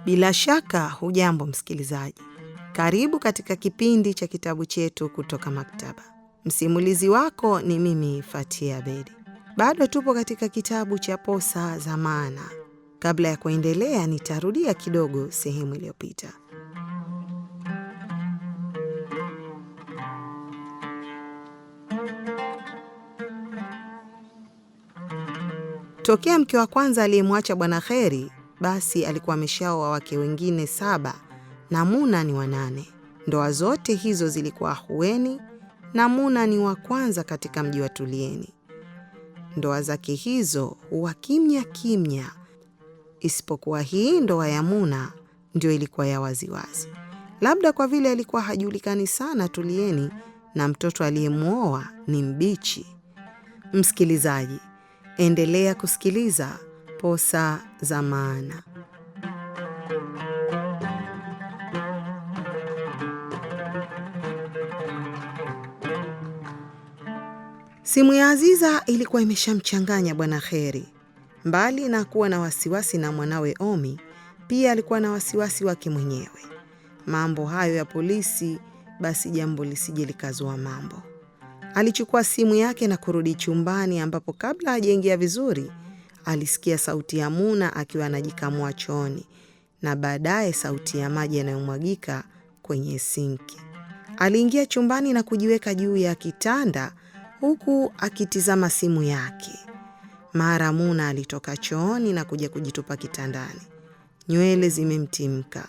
Bila shaka hujambo msikilizaji. Karibu katika kipindi cha kitabu chetu kutoka maktaba. Msimulizi wako ni mimi Fatia Abedi. Bado tupo katika kitabu cha Posa za Maana. Kabla ya kuendelea nitarudia kidogo sehemu iliyopita. Tokea mke wa kwanza aliyemwacha Bwana Kheri, basi alikuwa ameshaoa wake wengine 7 na Muna ni wa 8. Ndoa zote hizo zilikuwa ahueni na Muna ni wa kwanza katika mji wa Tulieni. Ndoa zake hizo huwa kimya kimya, isipokuwa hii ndoa ya Muna ndio ilikuwa ya waziwazi. Labda kwa vile alikuwa hajulikani sana Tulieni na mtoto aliyemuoa ni mbichi. Msikilizaji, endelea kusikiliza Posa za Maana. Simu ya Aziza ilikuwa imeshamchanganya Bwana Kheri. Mbali na kuwa na wasiwasi na mwanawe Omi, pia alikuwa na wasiwasi wake mwenyewe. Mambo hayo ya polisi, basi jambo lisije likazua mambo. Alichukua simu yake na kurudi chumbani ambapo kabla hajaingia vizuri, alisikia sauti ya Muna akiwa anajikamua chooni na baadaye sauti ya maji yanayomwagika kwenye sinki. Aliingia chumbani na kujiweka juu ya kitanda huku akitizama simu yake. Mara Muna alitoka chooni na kuja kujitupa kitandani. Nywele zimemtimka,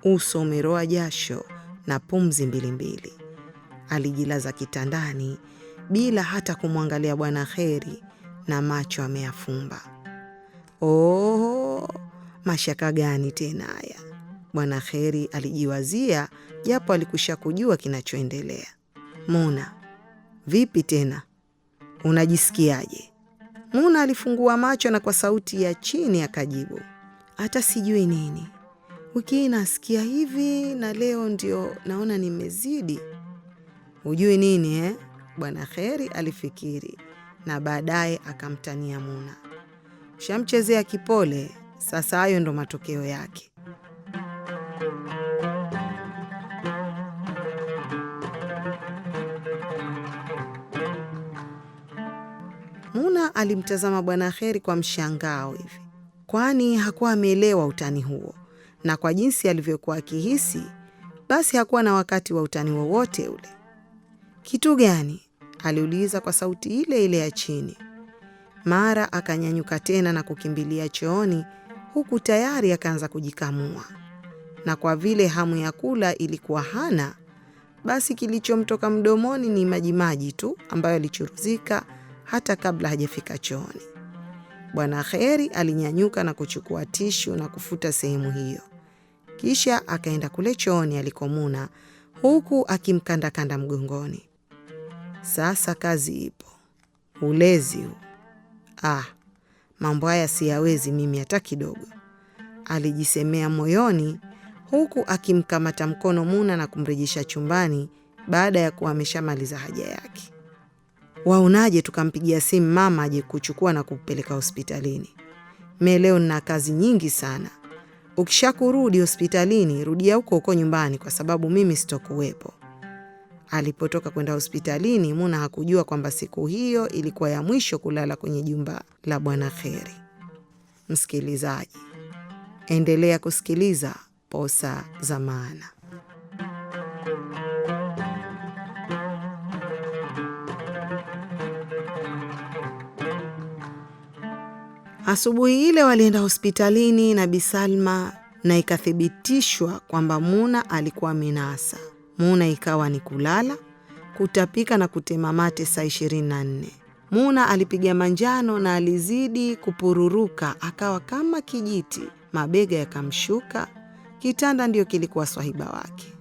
uso umeroa jasho na pumzi mbilimbili. Alijilaza kitandani bila hata kumwangalia Bwana Kheri na macho ameyafumba. Mashaka gani tena haya? Bwana Kheri alijiwazia, japo alikusha kujua kinachoendelea. Muna, vipi tena? Unajisikiaje? Muna alifungua macho na kwa sauti ya chini akajibu, hata sijui nini. Wiki hii nasikia hivi na leo ndio naona nimezidi. Hujui nini Bwana Kheri alifikiri na baadaye akamtania Muna. Shamchezea kipole, sasa hayo ndo matokeo yake. Muna alimtazama Bwana Kheri kwa mshangao hivi, kwani hakuwa ameelewa utani huo, na kwa jinsi alivyokuwa akihisi, basi hakuwa na wakati wa utani wowote ule. Kitu gani? Aliuliza kwa sauti ile ile ya chini. Mara akanyanyuka tena na kukimbilia chooni, huku tayari akaanza kujikamua. Na kwa vile hamu ya kula ilikuwa hana, basi kilichomtoka mdomoni ni majimaji tu ambayo alichuruzika hata kabla hajafika chooni. Bwana Kheri alinyanyuka na kuchukua tishu na kufuta sehemu hiyo. Kisha akaenda kule chooni aliko Muna, huku akimkandakanda mgongoni. Sasa kazi ipo. Ulezi huu. Mambo haya siyawezi mimi hata kidogo, alijisemea moyoni, huku akimkamata mkono Muna na kumrejesha chumbani baada ya kuwa ameshamaliza haja yake. Waonaje tukampigia simu mama aje kuchukua na kupeleka hospitalini? Leo nina kazi nyingi sana. Ukishakurudi hospitalini, rudia huko nyumbani kwa sababu mimi sitokuwepo. Alipotoka kwenda hospitalini, Muna hakujua kwamba siku hiyo ilikuwa ya mwisho kulala kwenye jumba la Bwana Kheri. Msikilizaji, endelea kusikiliza Posa za Maana. Asubuhi ile walienda hospitalini na Bi Salma na ikathibitishwa kwamba Muna alikuwa amenasa. Muna ikawa ni kulala, kutapika na kutema mate saa 24. Muna alipiga manjano na alizidi kupururuka, akawa kama kijiti, mabega yakamshuka, kitanda ndio kilikuwa swahiba wake.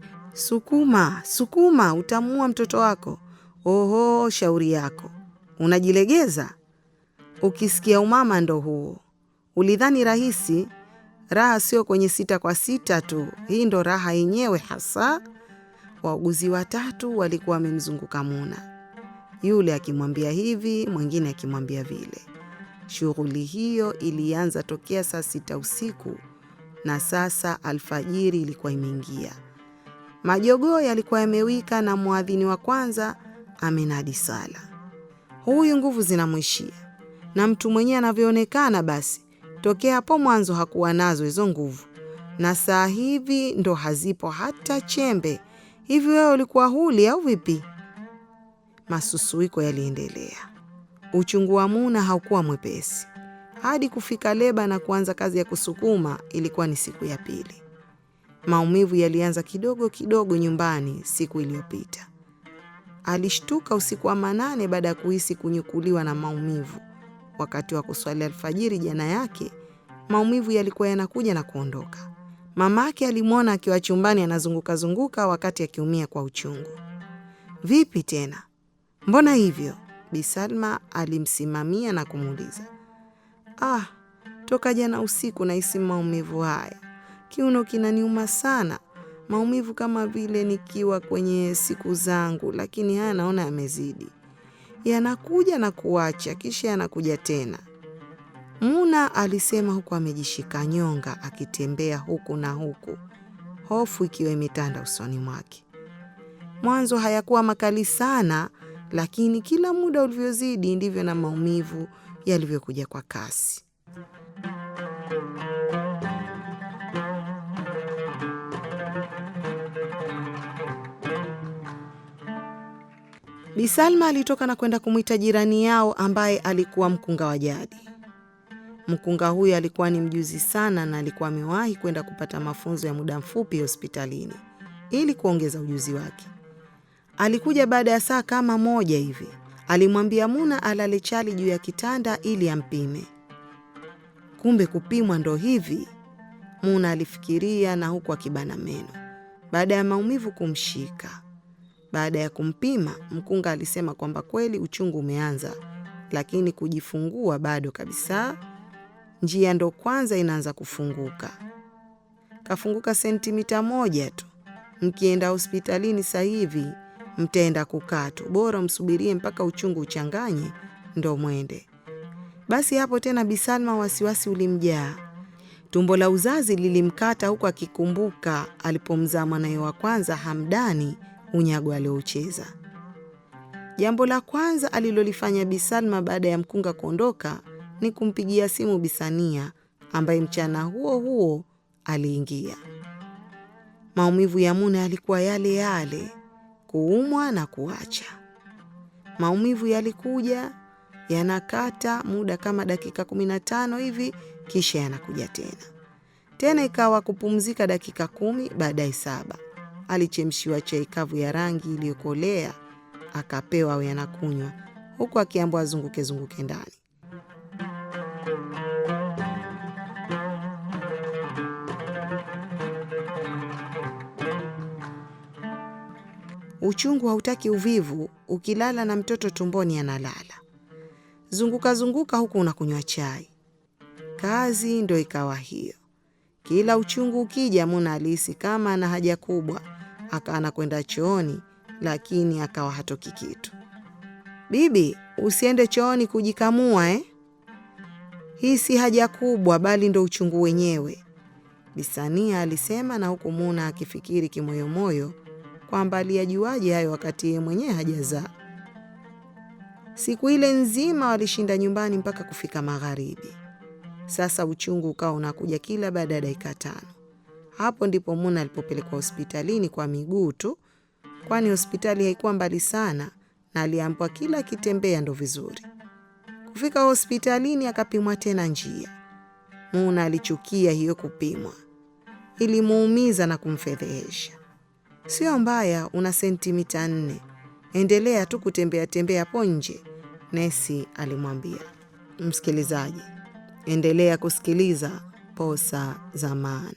Sukuma, utamuua mtoto wako. Shauri yako. Unajilegeza? Ukisikia umama ndo huo. Ulidhani rahisi? Raha sio kwenye 6 kwa 6 tu. Hii ndo raha yenyewe hasa. Wauguzi 3 walikuwa wamemzunguka Muna. Yule akimwambia hivi, mwingine akimwambia vile. Shughuli hiyo ilianza tokea saa 6 usiku na sasa alfajiri ilikuwa imeingia. Majogoo yalikuwa yamewika na muadhini wa kwanza amenadi sala. Huyu nguvu zinamwishia, na mtu mwenyewe anavyoonekana basi tokea hapo mwanzo hakuwa nazo hizo nguvu, na saa hivi ndo hazipo hata chembe. Hivi wewe ulikuwa huli au vipi? Masusuiko yaliendelea. Uchungu wa Muna haukuwa mwepesi. Hadi kufika leba na kuanza kazi ya kusukuma ilikuwa ni siku ya pili. Maumivu yalianza kidogo kidogo nyumbani siku iliyopita. Alishtuka usiku wa manane baada ya kuhisi kunyukuliwa na maumivu. Wakati wa kuswali alfajiri jana yake, maumivu yalikuwa yanakuja na kuondoka. Mamake alimwona akiwa chumbani anazunguka wakati akiumia kwa uchungu. Vipi tena? Mbona hivyo? Bi Salma alimsimamia na kumuuliza. Toka jana usiku nahisi maumivu haya. Kiuno kinaniuma sana. Maumivu kama vile nikiwa kwenye siku zangu, lakini haya naona yamezidi. Yanakuja na kuacha, kisha yanakuja tena. Muna alisema huku amejishika nyonga akitembea huku na huku, hofu ikiwa imetanda usoni mwake. Mwanzo hayakuwa makali sana, lakini kila muda ulivyozidi ndivyo na maumivu yalivyokuja kwa kasi. Bi Salma alitoka na kwenda kumwita jirani yao ambaye alikuwa mkunga wa jadi. Mkunga huyo alikuwa ni mjuzi sana na alikuwa amewahi kwenda kupata mafunzo ya muda mfupi hospitalini ili kuongeza ujuzi wake. Alikuja baada ya saa kama moja hivi. Alimwambia Muna alale chali juu ya kitanda ili ampime. Kumbe kupimwa ndo hivi? Muna alifikiria na huku akibana meno baada ya maumivu kumshika. Baada ya kumpima, mkunga alisema kwamba kweli uchungu umeanza, lakini kujifungua bado kabisa. Njia ndo kwanza inaanza kufunguka. Kafunguka sentimita 1 tu. Mkienda hospitalini sasa hivi, mtaenda kukaa tu. Bora msubirie mpaka uchungu uchanganye ndo mwende. Basi hapo tena Bi Salma wasiwasi ulimjaa. Tumbo la uzazi lilimkata huku akikumbuka alipomzaa mwanae wa kwanza Hamdani unyago aliocheza. Jambo la kwanza alilolifanya Bi Salma baada ya mkunga kuondoka ni kumpigia simu Bi Sania ambaye mchana huo huo aliingia. Maumivu ya Muna yalikuwa yale yale, kuumwa na kuacha. Maumivu yalikuja, yanakata muda kama dakika 15 hivi, kisha yanakuja tena. Tena ikawa kupumzika dakika 10, baadaye 7. Alichemshiwa chai kavu ya rangi iliyokolea, akapewa awe anakunywa, huku akiambiwa zunguke ndani. Uchungu hautaki uvivu, ukilala na mtoto tumboni analala. Zunguka huku unakunywa chai. Kazi ndo ikawa hiyo. Kila uchungu ukija Muna alihisi kama ana haja kubwa, akaana kwenda chooni, lakini akawa hatoki kitu. Bibi, usiende chooni kujikamua Hii si haja kubwa bali ndo uchungu wenyewe, Bi Sania alisema, na huku Muna akifikiri kimoyomoyo kwamba aliyajuaje hayo wakati yeye mwenyewe hajazaa. Siku ile nzima walishinda nyumbani mpaka kufika magharibi. Sasa uchungu ukawa unakuja kila baada ya dakika 5. Hapo ndipo Muna alipopelekwa hospitalini kwa miguu tu, kwani hospitali haikuwa mbali sana na aliambiwa kila kitembea ndo vizuri. Kufika hospitalini akapimwa tena njia. Muna alichukia hiyo kupimwa. Ilimuumiza na kumfedhehesha. Sio mbaya, una sentimita 4. Endelea tu kutembea hapo nje, nesi alimwambia. Msikilizaji, endelea kusikiliza Posa za Maana.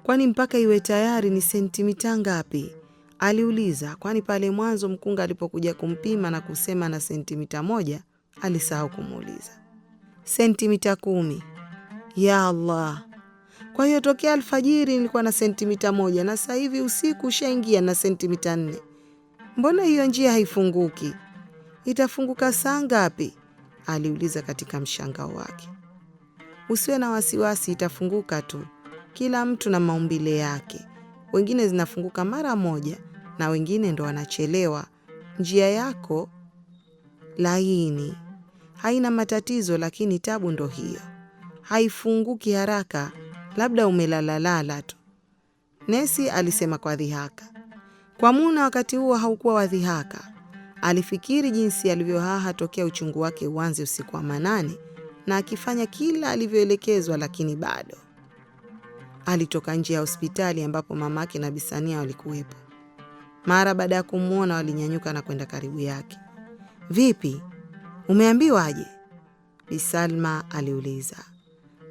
Kwani mpaka iwe tayari ni sentimita ngapi? Aliuliza, kwani pale mwanzo mkunga alipokuja kumpima na kusema na sentimita 1, alisahau kumuuliza. Sentimita 10. Ya Allah. Kwa hiyo tokea alfajiri nilikuwa na sentimita 1 na sasa hivi usiku ushaingia na sentimita 4. mbona hiyo njia haifunguki? Itafunguka saa ngapi? Aliuliza katika mshangao wake. Usiwe na wasiwasi, itafunguka tu. Kila mtu na maumbile yake. Wengine zinafunguka mara moja na wengine ndo wanachelewa. Njia yako laini, haina matatizo, lakini tabu ndo hiyo. Haifunguki haraka, labda umelalalala tu, nesi alisema kwa dhihaka. Kwa Muna wakati huo haukuwa wa dhihaka. Alifikiri jinsi alivyohaha tokea uchungu wake uanze usiku wa manane na akifanya kila alivyoelekezwa, lakini bado. Alitoka nje ya hospitali ambapo mamake na Bisania walikuwepo. Mara baada ya kumuona walinyanyuka na kwenda karibu yake. Vipi? Umeambiwa aje? Bisalma aliuliza.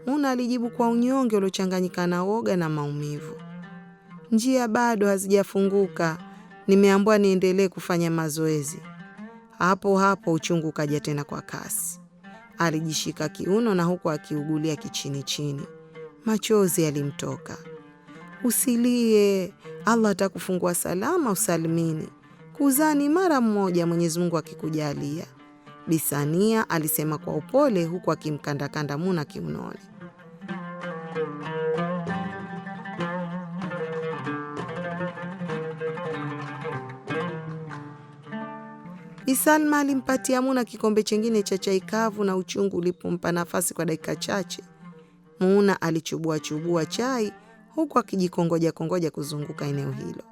Muna alijibu kwa unyonge uliochanganyika na woga na maumivu. Njia bado hazijafunguka. Nimeambiwa niendelee kufanya mazoezi. Hapo hapo uchungu ukaja tena kwa kasi. Alijishika kiuno na huku akiugulia kichini chini. Machozi yalimtoka. Usilie, Allah atakufungua salama usalimini. Kuzani mara mmoja, Mwenyezi Mungu akikujalia, Bisania alisema kwa upole huku akimkandakanda Muna kiunoni. Bisalma alimpatia Muna kikombe chengine cha chai kavu na uchungu ulipompa nafasi kwa dakika chache. Muna alichubua chai huku akijikongoja kuzunguka eneo hilo.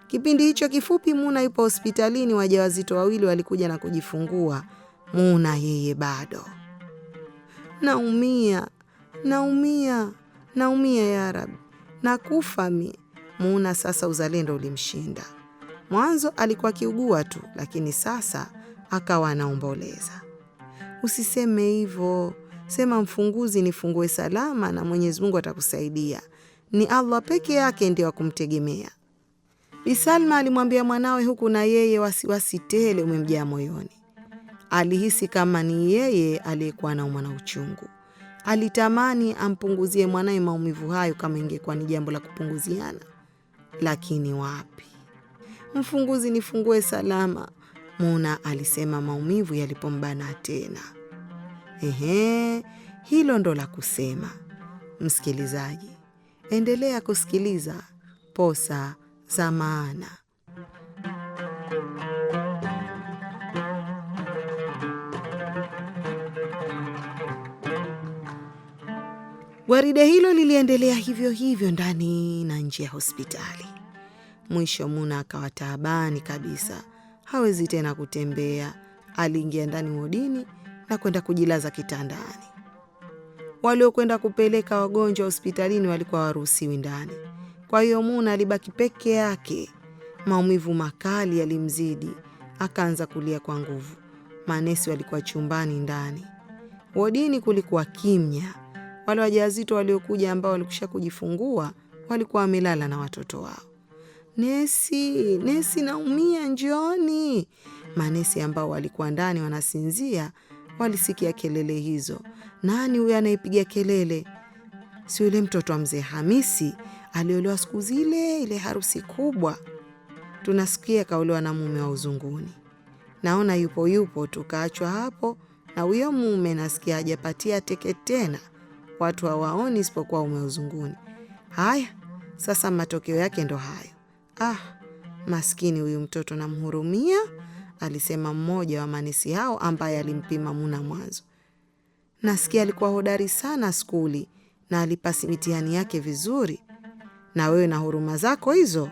Kipindi hicho kifupi Muna yupo hospitalini, wajawazito wawili walikuja na kujifungua. Muna yeye bado. Naumia ya Rabbi. Nakufa mi. Muna sasa uzalendo ulimshinda. Mwanzo alikuwa kiugua tu, lakini sasa akawa anaomboleza. Usiseme hivyo. Sema mfunguzi nifungue salama na Mwenyezi Mungu atakusaidia. Ni Allah peke yake ndiye wa kumtegemea. Bisalma alimwambia mwanawe huku na yeye wasiwasi tele umemjaa moyoni. Alihisi kama ni yeye aliyekuwa anaumwa na uchungu. Alitamani ampunguzie mwanawe maumivu hayo kama ingekuwa ni jambo la kupunguziana. Lakini wapi? Mfunguzi nifungue salama, Muna alisema maumivu yalipombana tena. Hilo ndo la kusema. Msikilizaji, endelea kusikiliza Posa za Maana. Gwaride hilo liliendelea hivyo hivyo ndani na nje ya hospitali. Mwisho Muna akawa taabani kabisa. Hawezi tena kutembea. Aliingia ndani wodini na kwenda kujilaza kitandani. Waliokwenda kupeleka wagonjwa hospitalini walikuwa waruhusiwi ndani. Kwa hiyo Muna alibaki peke yake. Maumivu makali yalimzidi. Akaanza kulia kwa nguvu. Manesi walikuwa chumbani ndani. Wodini kulikuwa kimya. Wale wajawazito waliokuja ambao walikusha kujifungua walikuwa wamelala na watoto wao. Nesi naumia, njooni. Manesi ambao walikuwa ndani wanasinzia walisikia kelele hizo. Nani huyu anayepiga kelele? Si yule mtoto wa mzee Hamisi aliolewa siku zile, ile harusi kubwa. Tunasikia kaolewa na mume wa uzunguni. Naona yupo tukaachwa hapo, na huyo mume nasikia hajapatia teke tena. Watu hawaoni isipokuwa ume uzunguni. Haya, sasa matokeo yake ndo hayo. Maskini huyu mtoto namhurumia, alisema mmoja wa manesi hao ambaye alimpima Muna mwanzo. Nasikia alikuwa hodari sana skuli na alipasi mitihani yake vizuri. Na wewe na huruma zako hizo?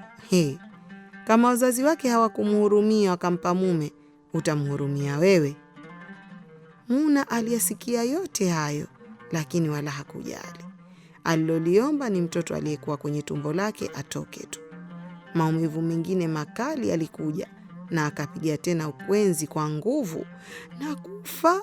Kama wazazi wake hawakumhurumia wakampa mume, utamhurumia wewe? Muna aliyasikia yote hayo, lakini wala hakujali. Aliloliomba ni mtoto aliyekuwa kwenye tumbo lake atoke tu. Maumivu mengine makali yalikuja na akapiga tena ukwenzi kwa nguvu na kufa.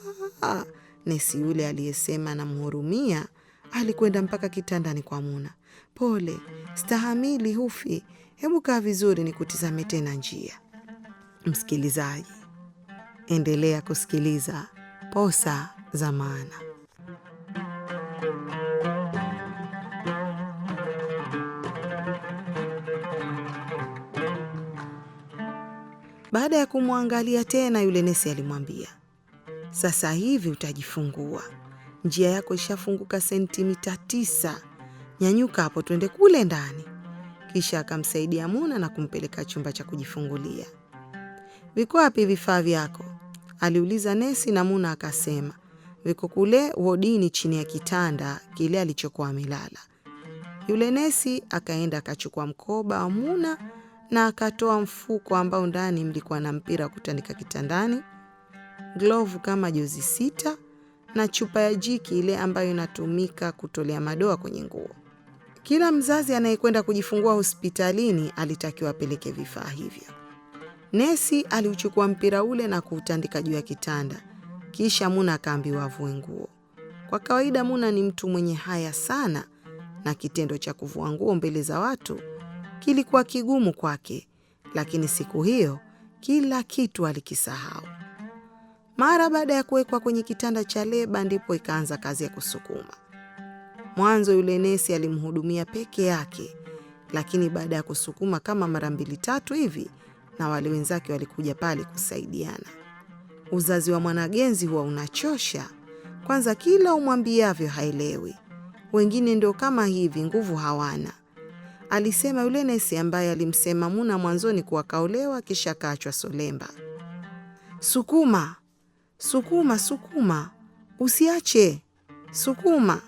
Nesi yule aliyesema na mhurumia alikwenda mpaka kitandani kwa Muna. Pole, stahamili, hufi. Hebu kaa vizuri nikutizame tena njia. Msikilizaji, endelea kusikiliza Posa za Maana. Baada ya kumwangalia tena, yule nesi alimwambia, sasa hivi utajifungua. Njia yako ishafunguka sentimita 9. Nyanyuka hapo twende kule ndani. Kisha akamsaidia Muna na kumpeleka chumba cha kujifungulia. Viko wapi vifaa vyako? Aliuliza nesi, na Muna akasema, viko kule wodini chini ya kitanda kile alichokuwa amelala. Yule nesi akaenda akachukua mkoba wa Muna na akatoa mfuko ambao ndani mlikuwa na mpira wa kutandika kitandani, glovu kama jozi 6 na chupa ya jiki ile ambayo inatumika kutolea madoa kwenye nguo. Kila mzazi anayekwenda kujifungua hospitalini alitakiwa apeleke vifaa hivyo. Nesi aliuchukua mpira ule na kuutandika juu ya kitanda. Kisha Muna akaambiwa avue nguo. Kwa kawaida Muna ni mtu mwenye haya sana, na kitendo cha kuvua nguo mbele za watu kilikuwa kigumu kwake, lakini siku hiyo kila kitu alikisahau. Mara baada ya kuwekwa kwenye kitanda cha leba ndipo ikaanza kazi ya kusukuma. Mwanzo yule nesi alimhudumia peke yake, lakini baada ya kusukuma kama mara 2-3 hivi, na wale wenzake walikuja pale kusaidiana. Uzazi wa mwanagenzi huwa unachosha. Kwanza kila umwambiavyo haelewi. Wengine ndio kama hivi, nguvu hawana. Alisema yule nesi ambaye alimsema Muna mwanzoni kuwa kaolewa kisha kaachwa solemba. Sukuma, sukuma, sukuma, usiache, sukuma.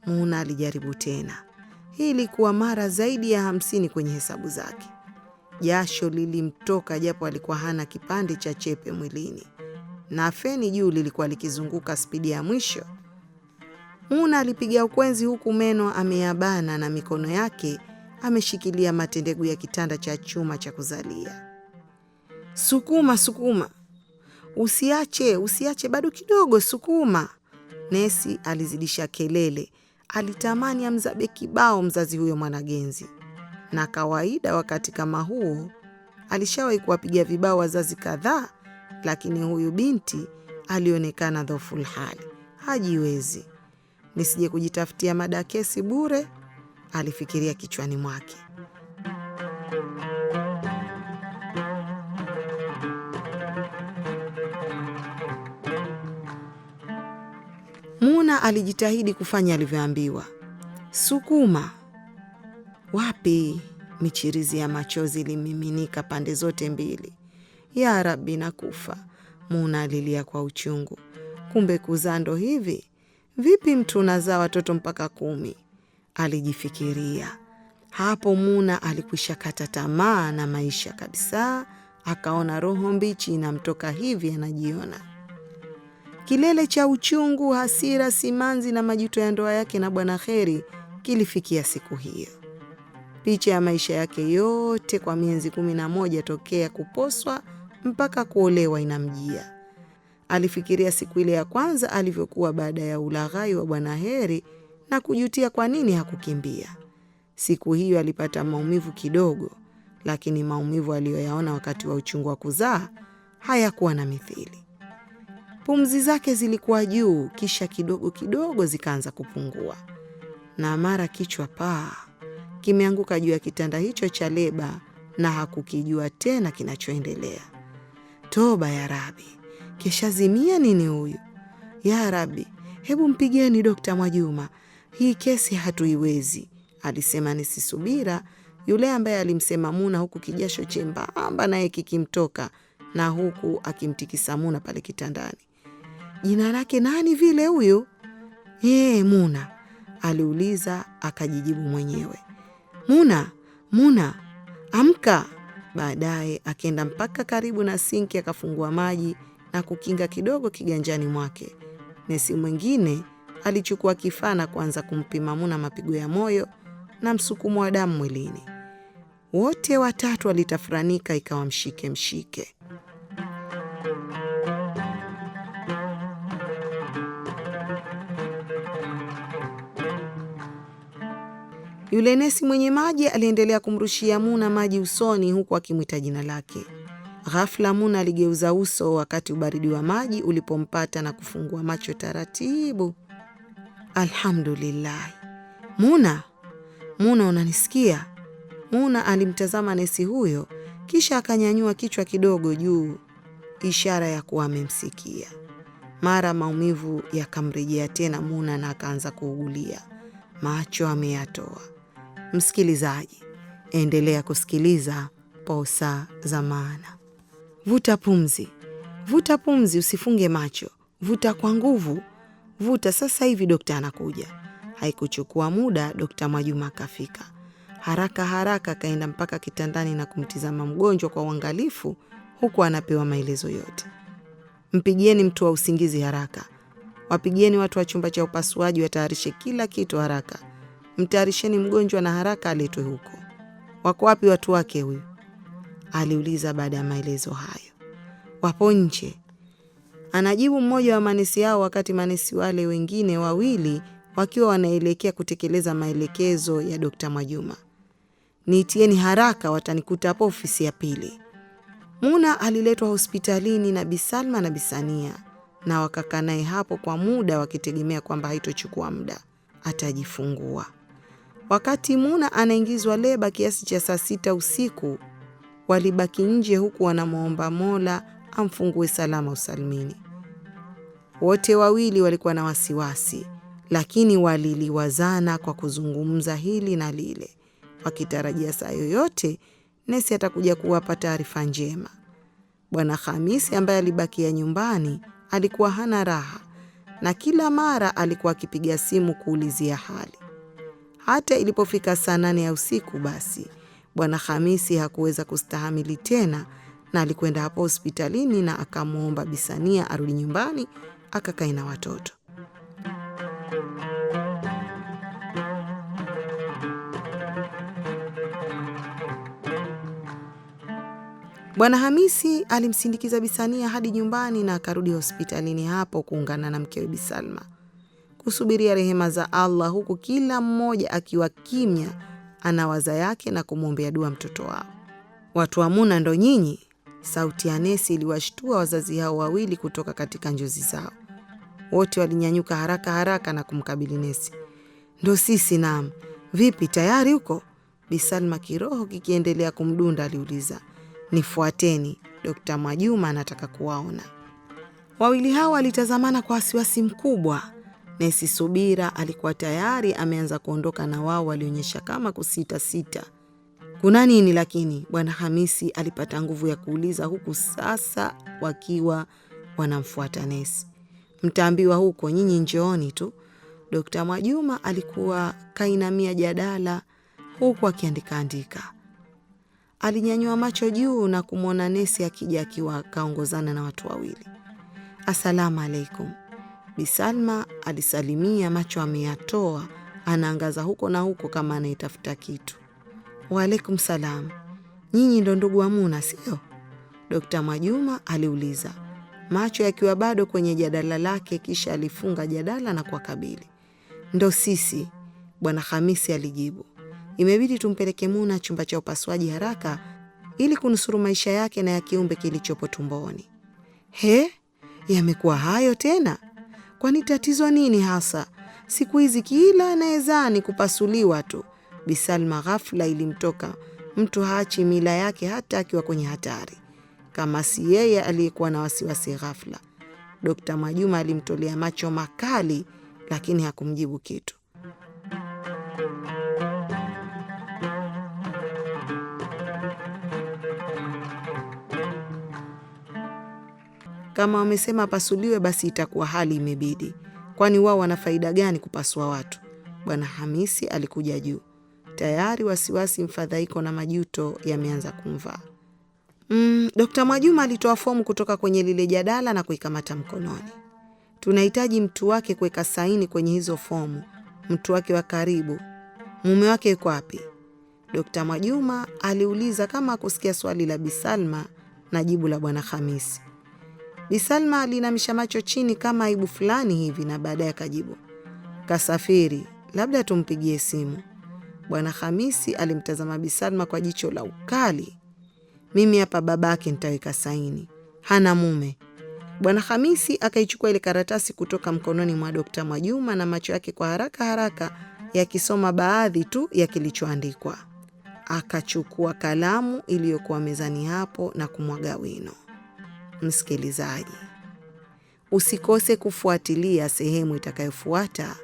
Muna alijaribu tena. Hii ilikuwa mara zaidi ya 50 kwenye hesabu zake. Jasho lilimtoka japo alikuwa hana kipande cha chepe mwilini, na feni juu lilikuwa likizunguka spidi ya mwisho. Muna alipiga ukwenzi huku meno ameyabana na mikono yake ameshikilia matendegu ya kitanda cha chuma cha kuzalia. Sukuma, sukuma, usiache, usiache, bado kidogo, sukuma. Nesi alizidisha kelele. Alitamani amzabe kibao mzazi huyo mwanagenzi. Na kawaida wakati kama huo alishawahi kuwapiga vibao wazazi kadhaa, lakini huyu binti alionekana dhoful hali, hajiwezi. Nisije kujitafutia madakesi bure, alifikiria kichwani mwake. Muna alijitahidi kufanya alivyoambiwa. Sukuma. Wapi? Michirizi ya machozi ilimiminika pande zote mbili. Ya Rabbi, nakufa. Muna alilia kwa uchungu. Kumbe kuzaa ndo hivi? Vipi mtu unazaa watoto mpaka 10? Alijifikiria. Hapo Muna alikwisha kata tamaa na maisha kabisa. Akaona roho mbichi inamtoka hivi anajiona. Kilele cha uchungu, hasira, simanzi na majuto ya ndoa yake na Bwana Kheri kilifikia siku hiyo. Picha ya maisha yake yote kwa miezi 11 tokea kuposwa mpaka kuolewa inamjia. Alifikiria siku ile ya kwanza alivyokuwa baada ya ulaghai wa Bwana Heri na kujutia kwa nini hakukimbia. Siku hiyo alipata maumivu kidogo, lakini maumivu aliyoyaona wakati wa uchungu wa kuzaa hayakuwa na mithili. Pumzi zake zilikuwa juu, kisha kidogo kidogo zikaanza kupungua. Na mara kichwa kimeanguka juu ya kitanda hicho cha leba na hakukijua tena kinachoendelea. Toba ya Rabbi, keshazimia nini huyu? Ya Rabbi, hebu mpigieni Dr. Mwajuma. Hii kesi hatuiwezi, alisema nesi Subira, yule ambaye alimsema Muna huku kijasho chembamba naye kikimtoka na huku akimtikisa Muna pale kitandani. Jina lake nani vile huyu? Muna, aliuliza akajijibu mwenyewe. Muna, Muna, amka. Baadaye akaenda mpaka karibu na sinki akafungua maji na kukinga kidogo kiganjani mwake. Nesi mwingine alichukua kifaa na kuanza kumpima Muna mapigo ya moyo na msukumo wa damu mwilini. Wote watatu walitafuranika ikawa mshike. Yule nesi mwenye maji aliendelea kumrushia Muna maji usoni huku akimwita jina lake. Ghafla Muna aligeuza uso wakati ubaridi wa maji ulipompata na kufungua macho taratibu. Alhamdulillah. Muna, unanisikia? Muna alimtazama nesi huyo, Kisha akanyanyua kichwa kidogo juu, ishara ya kuwa amemsikia. Mara maumivu yakamrejea tena Muna na akaanza kuugulia. Macho ameyatoa. Msikilizaji, endelea kusikiliza Posa za Maana. Vuta pumzi. Vuta pumzi, usifunge macho. Vuta kwa nguvu. Vuta sasa hivi, dokta anakuja. Haikuchukua muda, Dokta Mwajuma akafika. Haraka haraka kaenda mpaka kitandani na kumtizama mgonjwa kwa uangalifu, huku anapewa maelezo yote. Mpigieni mtu wa usingizi haraka. Wapigieni watu wa chumba cha upasuaji watayarishe kila kitu haraka. Mtayarisheni mgonjwa na haraka aletwe huko. Wako wapi watu wake huyu? Aliuliza baada ya maelezo hayo. Wapo nje, anajibu mmoja wa manesi hao, wakati manesi wale wengine wawili wakiwa wanaelekea kutekeleza maelekezo ya Dokta Mwajuma. Niitieni haraka, watanikuta hapo ofisi ya pili. Muna aliletwa hospitalini na Bi Salma na Bi Sania, na wakakaa naye hapo kwa muda wakitegemea kwamba haitochukua muda, atajifungua. Wakati Muna anaingizwa leba kiasi cha saa 6 usiku, walibaki nje huku wanamuomba Mola amfungue salama usalimini. Wote wawili walikuwa na wasiwasi, lakini waliliwazana kwa kuzungumza hili na lile, wakitarajia saa yoyote nesi atakuja kuwapa taarifa njema. Bwana Hamisi ambaye alibakia nyumbani alikuwa hana raha, na kila mara alikuwa akipiga simu kuulizia hali. Hata ilipofika saa 8 ya usiku, basi Bwana Hamisi hakuweza kustahamili tena, na alikwenda hapo hospitalini na akamuomba Bi Sania arudi nyumbani akakae na watoto. Bwana Hamisi alimsindikiza Bi Sania hadi nyumbani na akarudi hospitalini hapo kuungana na mkewe Bi Salma, kusubiria rehema za Allah, huku kila mmoja akiwa kimya anawaza yake na kumwombea dua mtoto wao. Watu wa Muna ndo nyinyi? Sauti ya nesi iliwashtua wazazi hao wawili kutoka katika njozi zao. Wote walinyanyuka haraka haraka na kumkabili nesi. Ndo sisi. Naam. Vipi, tayari huko? Bi Salma kiroho kikiendelea kumdunda aliuliza. Nifuateni, Dokta Mwajuma anataka kuwaona. Wawili hao walitazamana kwa wasiwasi mkubwa. Nesi Subira alikuwa tayari ameanza kuondoka na wao walionyesha kama kusita. Kuna nini lakini? Bwana Hamisi alipata nguvu ya kuuliza, huku sasa wakiwa wanamfuata nesi. Mtaambiwa huko, nyinyi njooni tu. Dokta Mwajuma alikuwa kainamia jadala huku akiandika. Alinyanyua macho juu na kumwona nesi akija akiwa kaongozana na watu wawili. Asalamu alaikum. Bi Salma alisalimia, macho ameyatoa, anaangaza huko na huko kama anaitafuta kitu. Waalaikum salam. Nyinyi ndo ndugu wa Muna, sio? Dokta Mwajuma aliuliza, macho yakiwa bado kwenye jadala lake, kisha alifunga jadala na kuwakabili. Ndo sisi, Bwana Hamisi alijibu. Imebidi tumpeleke Muna chumba cha upasuaji haraka ili kunusuru maisha yake na ya kiumbe kilichopo tumboni. He, yamekuwa hayo tena? Kwani tatizo nini hasa? Siku hizi kila anayezani kupasuliwa tu. Bi Salma ghafla ilimtoka, mtu haachi mila yake hata akiwa kwenye hatari. Kama si yeye aliyekuwa na wasiwasi ghafla. Dokta Mwajuma alimtolea macho makali, lakini hakumjibu kitu. Kama wamesema pasuliwe, basi itakuwa hali imebidi. Kwani wao wana faida gani kupasua watu? Bwana Hamisi alikuja juu. Tayari wasiwasi, mfadhaiko na majuto yameanza kumvaa. Dokta Mwajuma alitoa fomu kutoka kwenye lile jadala na kuikamata mkononi. Tunahitaji mtu wake kuweka saini kwenye hizo fomu. Mtu wake wa karibu. Mume wake yuko wapi? Dokta Mwajuma aliuliza kama kusikia swali la Bi Salma na jibu la Bwana Hamisi. Bi Salma alinamisha macho chini kama aibu fulani hivi, na baadaye akajibu, kasafiri, labda tumpigie simu. Bwana Hamisi alimtazama Bi Salma kwa jicho la ukali. Mimi hapa babake nitaweka saini, hana mume. Bwana Hamisi akaichukua ile karatasi kutoka mkononi mwa Dokta Mwajuma, na macho yake kwa haraka yakisoma baadhi tu ya kilichoandikwa. akachukua kalamu iliyokuwa mezani hapo na kumwaga wino. Msikilizaji, usikose kufuatilia sehemu itakayofuata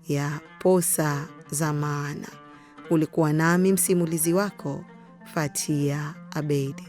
ya Posa za Maana. Ulikuwa nami msimulizi wako Fatia Abeid.